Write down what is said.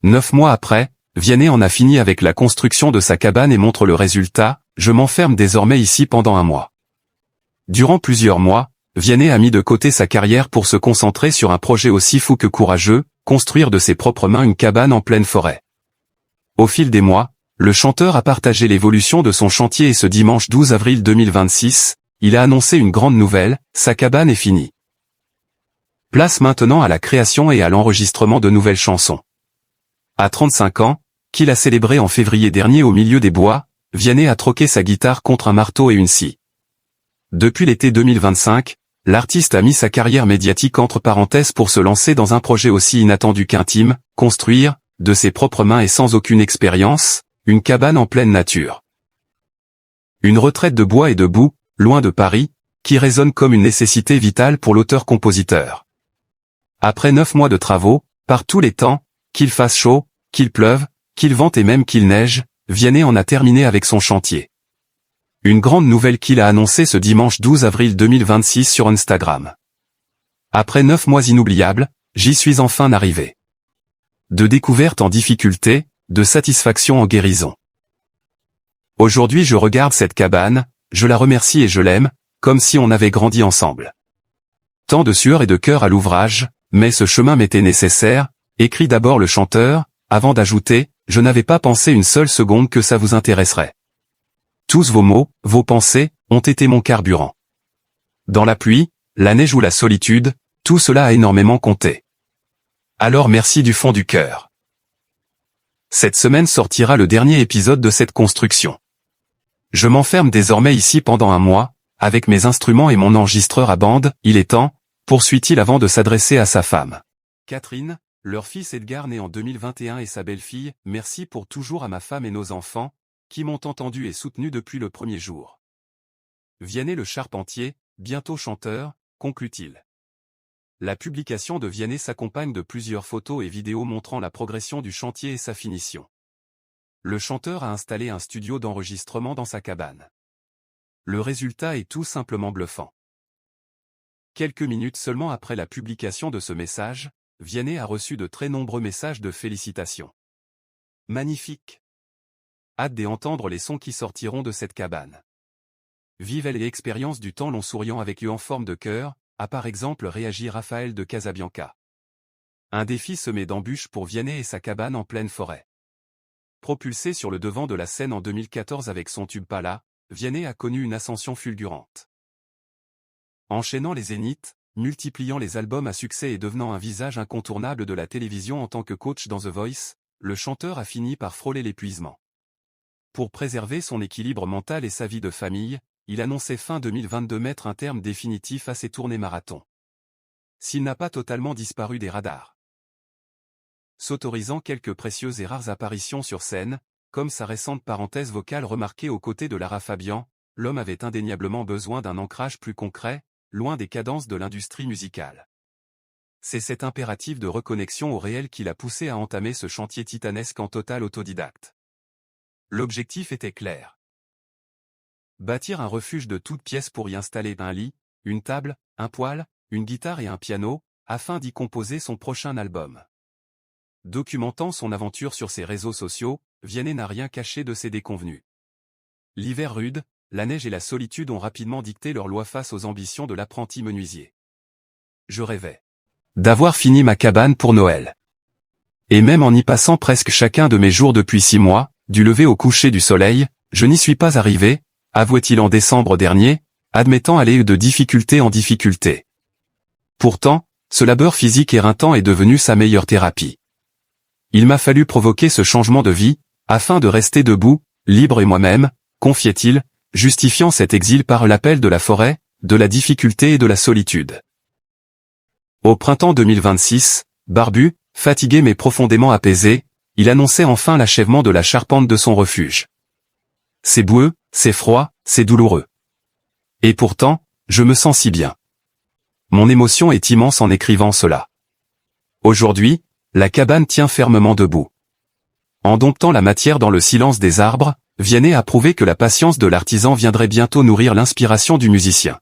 9 mois après, Vianney en a fini avec la construction de sa cabane et montre le résultat, je m'enferme désormais ici pendant 1 mois. Durant plusieurs mois, Vianney a mis de côté sa carrière pour se concentrer sur un projet aussi fou que courageux, construire de ses propres mains une cabane en pleine forêt. Au fil des mois, le chanteur a partagé l'évolution de son chantier et ce dimanche 12 avril 2026, il a annoncé une grande nouvelle, sa cabane est finie. Place maintenant à la création et à l'enregistrement de nouvelles chansons. À 35 ans, qu'il a célébré en février dernier au milieu des bois, Vianney a troqué sa guitare contre un marteau et une scie. Depuis l'été 2025, l'artiste a mis sa carrière médiatique entre parenthèses pour se lancer dans un projet aussi inattendu qu'intime, construire, de ses propres mains et sans aucune expérience, une cabane en pleine nature. Une retraite de bois et de boue, loin de Paris, qui résonne comme une nécessité vitale pour l'auteur-compositeur. Après 9 mois de travaux, par tous les temps, qu'il fasse chaud, qu'il pleuve, qu'il vente et même qu'il neige, Vianney en a terminé avec son chantier. Une grande nouvelle qu'il a annoncée ce dimanche 12 avril 2026 sur Instagram. Après 9 mois inoubliables, j'y suis enfin arrivé. De découverte en difficulté, de satisfaction en guérison. Aujourd'hui je regarde cette cabane, je la remercie et je l'aime, comme si on avait grandi ensemble. Tant de sueur et de cœur à l'ouvrage, mais ce chemin m'était nécessaire, écrit d'abord le chanteur, avant d'ajouter, je n'avais pas pensé une seule seconde que ça vous intéresserait. Tous vos mots, vos pensées, ont été mon carburant. Dans la pluie, la neige ou la solitude, tout cela a énormément compté. Alors merci du fond du cœur. Cette semaine sortira le dernier épisode de cette construction. Je m'enferme désormais ici pendant 1 mois, avec mes instruments et mon enregistreur à bande, il est temps, poursuit-il avant de s'adresser à sa femme. Catherine, leur fils Edgar né en 2021 et sa belle-fille, merci pour toujours à ma femme et nos enfants, qui m'ont entendu et soutenu depuis le premier jour. Vianney le charpentier, bientôt chanteur, conclut-il. La publication de Vianney s'accompagne de plusieurs photos et vidéos montrant la progression du chantier et sa finition. Le chanteur a installé un studio d'enregistrement dans sa cabane. Le résultat est tout simplement bluffant. Quelques minutes seulement après la publication de ce message, Vianney a reçu de très nombreux messages de félicitations. Magnifique! Hâte d'entendre les sons qui sortiront de cette cabane. Vive et expérience du temps long souriant avec eux en forme de cœur, a par exemple réagi Raphaël de Casabianca. Un défi semé d'embûches pour Vianney et sa cabane en pleine forêt. Propulsé sur le devant de la scène en 2014 avec son tube Pala, Vianney a connu une ascension fulgurante. Enchaînant les zéniths, multipliant les albums à succès et devenant un visage incontournable de la télévision en tant que coach dans The Voice, le chanteur a fini par frôler l'épuisement. Pour préserver son équilibre mental et sa vie de famille, il annonçait fin 2022 mettre un terme définitif à ses tournées marathon. S'il n'a pas totalement disparu des radars. S'autorisant quelques précieuses et rares apparitions sur scène, comme sa récente parenthèse vocale remarquée aux côtés de Lara Fabian, l'homme avait indéniablement besoin d'un ancrage plus concret, loin des cadences de l'industrie musicale. C'est cet impératif de reconnexion au réel qui l'a poussé à entamer ce chantier titanesque en total autodidacte. L'objectif était clair. Bâtir un refuge de toutes pièces pour y installer un lit, une table, un poêle, une guitare et un piano, afin d'y composer son prochain album. Documentant son aventure sur ses réseaux sociaux, Vianney n'a rien caché de ses déconvenues. L'hiver rude, la neige et la solitude ont rapidement dicté leur loi face aux ambitions de l'apprenti menuisier. Je rêvais d'avoir fini ma cabane pour Noël. Et même en y passant presque chacun de mes jours depuis 6 mois, du lever au coucher du soleil, je n'y suis pas arrivé, avouait-il en décembre dernier, admettant aller de difficulté en difficulté. Pourtant, ce labeur physique éreintant est devenu sa meilleure thérapie. Il m'a fallu provoquer ce changement de vie, afin de rester debout, libre et moi-même, confiait-il, justifiant cet exil par l'appel de la forêt, de la difficulté et de la solitude. Au printemps 2026, barbu, fatigué mais profondément apaisé, il annonçait enfin l'achèvement de la charpente de son refuge. C'est boueux, c'est froid, c'est douloureux. Et pourtant, je me sens si bien. Mon émotion est immense en écrivant cela. Aujourd'hui, la cabane tient fermement debout. En domptant la matière dans le silence des arbres, Vianney a prouvé que la patience de l'artisan viendrait bientôt nourrir l'inspiration du musicien.